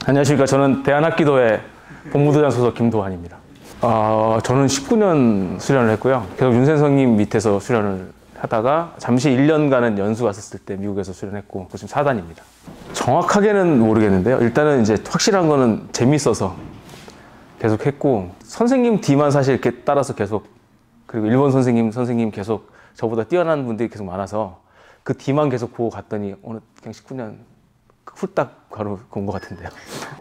안녕하십니까. 저는 대한합기도회 본부도장 소속 김도환입니다. 저는 19년 수련을 했고요. 계속 윤先生님 밑에서 수련을 하다가 잠시 1년간은 연수 갔었을 때 미국에서 수련했고 지금 4단입니다. 정확하게는 모르겠는데요. 일단은 이제 확실한 거는 재밌어서 계속 했고, 선생님 뒤만 사실 이렇게 따라서 계속, 그리고 일본 선생님 계속 저보다 뛰어난 분들이 계속 많아서 그 뒤만 계속 보고 갔더니 어느 그냥 19년 후딱 바로 온 것 같은데요.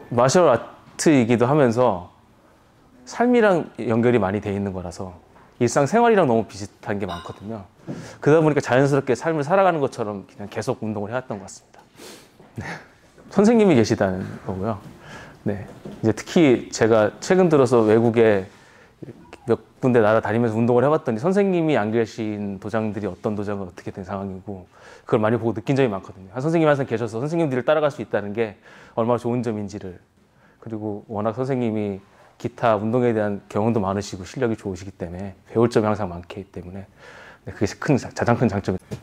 마셜 아트이기도 하면서 삶이랑 연결이 많이 돼 있는 거라서 일상생활이랑 너무 비슷한 게 많거든요. 그러다 보니까 자연스럽게 삶을 살아가는 것처럼 그냥 계속 운동을 해왔던 것 같습니다. 네. 선생님이 계시다는 거고요. 네. 이제 특히 제가 최근 들어서 외국에 몇 군데 나라 다니면서 운동을 해봤더니 선생님이 안 계신 도장들이 어떤 도장은 어떻게 된 상황이고, 그걸 많이 보고 느낀 점이 많거든요. 한 선생님이 항상 계셔서 선생님들을 따라갈 수 있다는 게 얼마나 좋은 점인지를, 그리고 워낙 선생님이 기타 운동에 대한 경험도 많으시고 실력이 좋으시기 때문에 배울 점이 항상 많기 때문에 그게 가장 큰 장점입니다.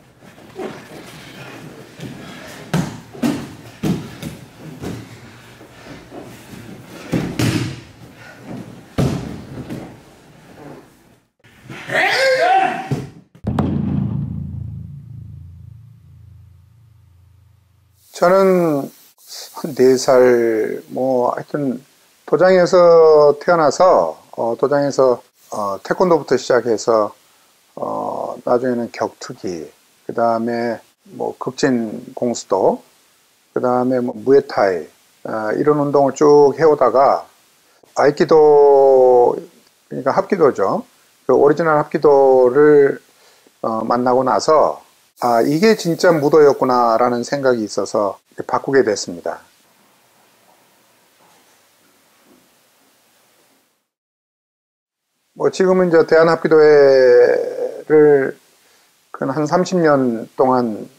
저는 한 4살, 하여튼, 도장에서 태어나서, 도장에서, 태권도부터 시작해서, 나중에는 격투기, 그 다음에 극진 공수도, 그 다음에 무에타이, 이런 운동을 쭉 해오다가, 아이키도, 그러니까 합기도죠. 그 오리지널 합기도를, 만나고 나서, 이게 진짜 무도였구나라는 생각이 있어서 바꾸게 됐습니다. 지금은 이제 대한합기도회를 한 30년 동안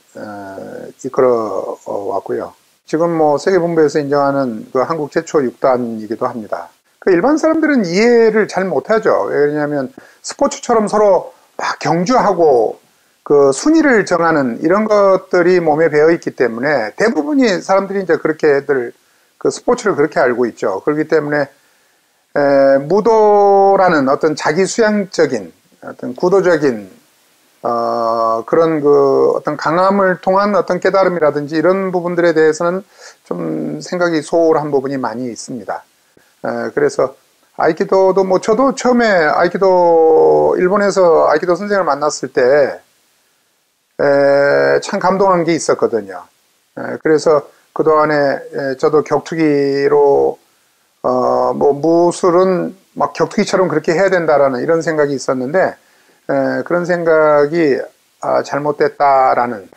이끌어 왔고요. 지금 세계본부에서 인정하는 그 한국 최초 6단이기도 합니다. 그 일반 사람들은 이해를 잘 못하죠. 왜냐하면 스포츠처럼 서로 막 경주하고 그 순위를 정하는 이런 것들이 몸에 배어 있기 때문에 대부분이 사람들이 이제 그렇게들 그 스포츠를 그렇게 알고 있죠. 그렇기 때문에 무도라는 어떤 자기 수양적인 어떤 구도적인 그런 그 어떤 강함을 통한 어떤 깨달음이라든지 이런 부분들에 대해서는 좀 생각이 소홀한 부분이 많이 있습니다. 그래서 아이키도도 저도 처음에 일본에서 아이키도 선생을 만났을 때 참 감동한 게 있었거든요. 그래서 그동안에 저도 격투기로 무술은 막 격투기처럼 그렇게 해야 된다라는 이런 생각이 있었는데 그런 생각이 잘못됐다라는,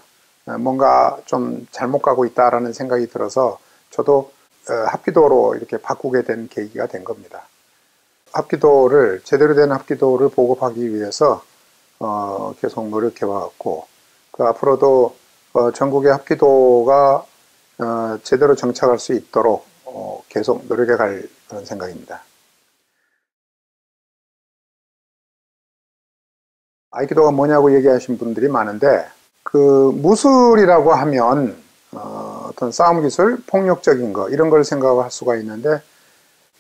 뭔가 좀 잘못 가고 있다라는 생각이 들어서 저도 합기도로 이렇게 바꾸게 된 계기가 된 겁니다. 합기도를, 제대로 된 합기도를 보급하기 위해서 계속 노력해 왔고, 앞으로도 전국의 합기도가 제대로 정착할 수 있도록 계속 노력해 갈 그런 생각입니다. 아이키도가 뭐냐고 얘기하신 분들이 많은데, 그 무술이라고 하면 어떤 싸움 기술, 폭력적인 거 이런 걸 생각할 수가 있는데,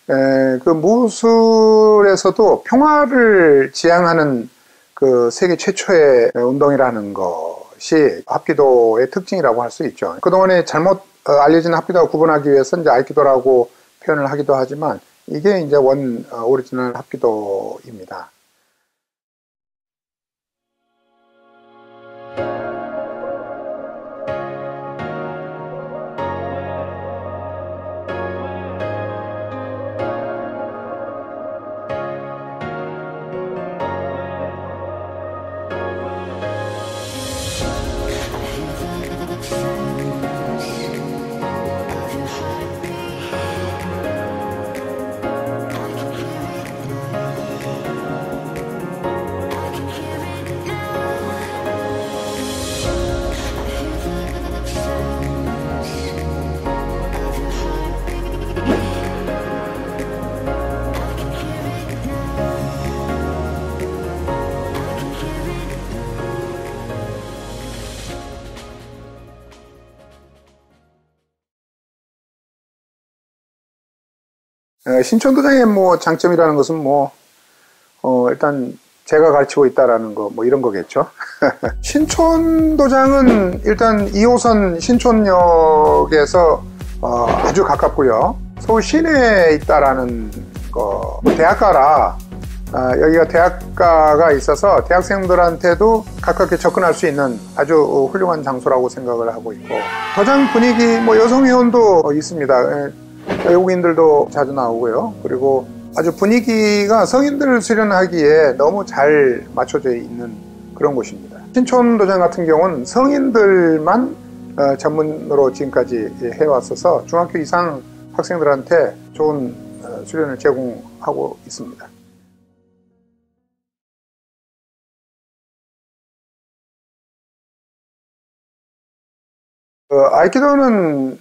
그 무술에서도 평화를 지향하는 그 세계 최초의 운동이라는 것이 합기도의 특징이라고 할 수 있죠. 그동안에 잘못 알려진 합기도와 구분하기 위해서 이제 아이키도라고 표현을 하기도 하지만 이게 이제 오리지널 합기도입니다. 신촌도장의 뭐 장점이라는 것은 뭐 일단 제가 가르치고 있다라는 거 뭐 이런 거겠죠. 신촌도장은 일단 2호선 신촌역에서 아주 가깝고요. 서울 시내에 있다라는 거, 대학가라 여기가 대학가가 있어서 대학생들한테도 가깝게 접근할 수 있는 아주 훌륭한 장소라고 생각을 하고 있고, 도장 분위기 뭐 여성 회원도 있습니다. 외국인들도 자주 나오고요. 그리고 아주 분위기가 성인들 수련하기에 너무 잘 맞춰져 있는 그런 곳입니다. 신촌도장 같은 경우는 성인들만 전문으로 지금까지 해왔어서 중학교 이상 학생들한테 좋은 수련을 제공하고 있습니다. 아이키도는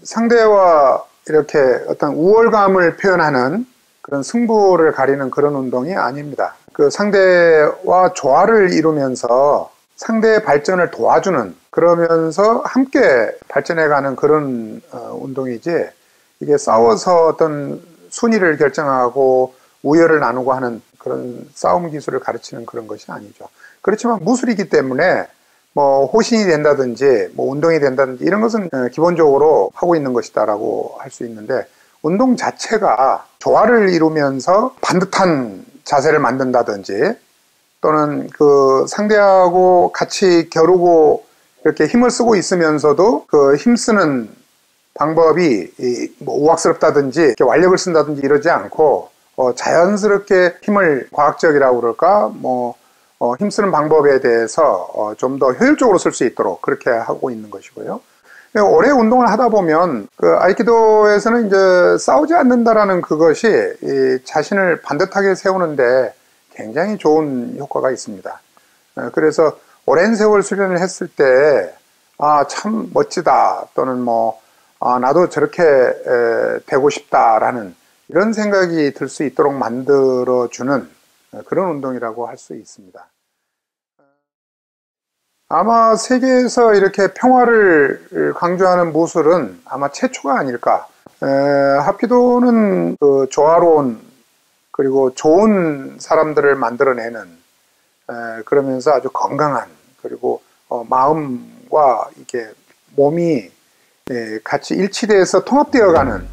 상대와 이렇게 어떤 우월감을 표현하는 그런 승부를 가리는 그런 운동이 아닙니다. 그 상대와 조화를 이루면서 상대의 발전을 도와주는, 그러면서 함께 발전해가는 그런 운동이지, 이게 싸워서 어떤 순위를 결정하고 우열을 나누고 하는 그런 싸움 기술을 가르치는 그런 것이 아니죠. 그렇지만 무술이기 때문에 뭐 호신이 된다든지 뭐 운동이 된다든지 이런 것은 기본적으로 하고 있는 것이다라고 할 수 있는데, 운동 자체가 조화를 이루면서 반듯한 자세를 만든다든지, 또는 그 상대하고 같이 겨루고 이렇게 힘을 쓰고 있으면서도 그 힘쓰는 방법이 뭐 우악스럽다든지 이렇게 완력을 쓴다든지 이러지 않고 자연스럽게 힘을, 과학적이라고 그럴까, 뭐 힘쓰는 방법에 대해서 좀 더 효율적으로 쓸 수 있도록 그렇게 하고 있는 것이고요. 오래 운동을 하다 보면 그 아이키도에서는 이제 싸우지 않는다라는 그것이 이 자신을 반듯하게 세우는데 굉장히 좋은 효과가 있습니다. 그래서 오랜 세월 수련을 했을 때 참 멋지다, 또는 나도 저렇게 되고 싶다라는 이런 생각이 들 수 있도록 만들어주는 그런 운동이라고 할 수 있습니다. 아마 세계에서 이렇게 평화를 강조하는 무술은 아마 최초가 아닐까. 하피도는 그 조화로운, 그리고 좋은 사람들을 만들어내는, 그러면서 아주 건강한, 그리고 마음과 이렇게 몸이 같이 일치돼서 통합되어가는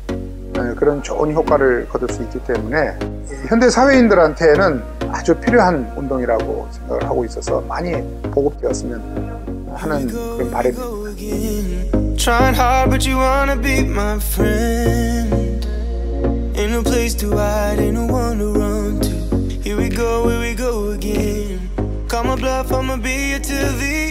그런 좋은 효과를 거둘 수 있기 때문에 현대 사회인들한테는 아주 필요한 운동이라고 생각을 하고 있어서 많이 보급되었으면 하는 그런 바람입니다. Trying hard but you wanna be my friend. Ain't no place to hide, ain't no one to run to. Here we go again. Call my bluff, I'ma be here till the